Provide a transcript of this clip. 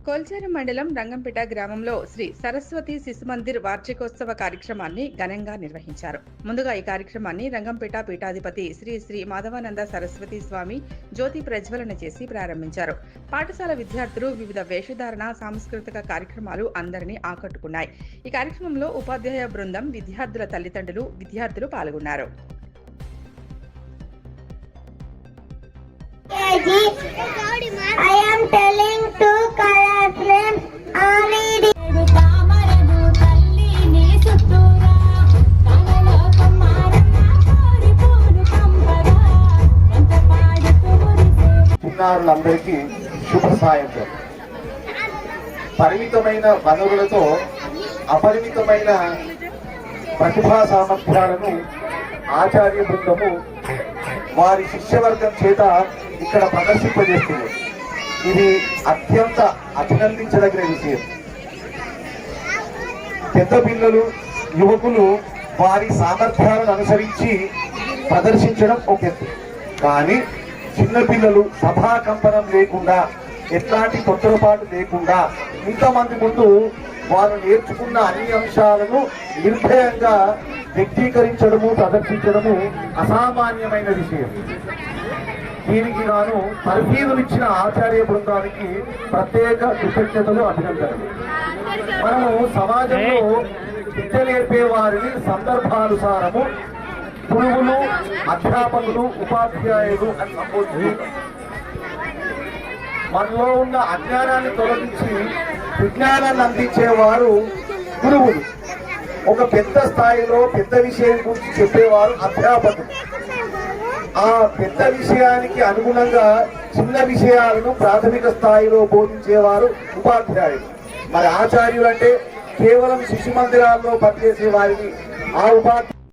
కోల్చేరు మండలం రంగంపేట గ్రామంలో శ్రీ సరస్వతి శిశుమందిర్ వార్షికోత్సవ కార్యక్రమాన్ని ఘనంగా నిర్వహించారు. ముందుగా ఈ కార్యక్రమాన్ని రంగంపేట పీఠాధిపతి శ్రీ శ్రీ మాధవానంద సరస్వతి స్వామి జ్యోతి ప్రజ్వలన చేసి ప్రారంభించారు. పాఠశాల విద్యార్థులు వివిధ వేషధారణ, సాంస్కృతిక కార్యక్రమాలు అందరినీ ఆకట్టుకున్నాయి. ఈ కార్యక్రమంలో ఉపాధ్యాయ బృందం, విద్యార్థుల తల్లిదండ్రులు, విద్యార్థులు పాల్గొన్నారు. I am telling two colors names already. చిన్నారులందరికీ శుభ సాయంత్రం. పరిమితమైన వనరులతో అపరిమితమైన ప్రతిభా సామర్థ్యాలను ఆచార్య బృందము వారి శిష్యవర్గం చేత ఇక్కడ ప్రదర్శింపజేస్తుంది. ఇది అత్యంత అభినందించదగిన విషయం. పెద్ద పిల్లలు, యువకులు వారి సామర్థ్యాలను అనుసరించి ప్రదర్శించడం ఒక ఎత్తు. కానీ చిన్నపిల్లలు సభాకంపనం లేకుండా, ఎట్లాంటి తొందరపాటు లేకుండా ఇంతమంది ముందు వారు నేర్చుకున్న అన్ని అంశాలను నిర్భయంగా వ్యక్తీకరించడము, ప్రదర్శించడము అసామాన్యమైన విషయం. దీనికి గాను తర్ఫీదులిచ్చిన ఆచార్య బృందానికి ప్రత్యేక కృతజ్ఞతలు, అభినందనలు. మనము సమాజంలో విద్య నేర్పే వారిని సందర్భానుసారము గురువులు, అధ్యాపకులు, ఉపాధ్యాయులు అని సంబోధించుకుంటాం. మనలో ఉన్న అజ్ఞానాన్ని తొలగించి విజ్ఞానాన్ని అందించేవారు గురువులు. ఒక పెద్ద స్థాయిలో పెద్ద విషయం గురించి చెప్పేవారు అధ్యాపకులు. ఆ పెద్ద విషయానికి అనుగుణంగా చిన్న విషయాలను ప్రాథమిక స్థాయిలో బోధించేవారు ఉపాధ్యాయులు. మరి ఆచార్యులు అంటే కేవలం శిశు మందిరాల్లో పనిచేసే వారిని ఆ ఉపాధ్యాయులు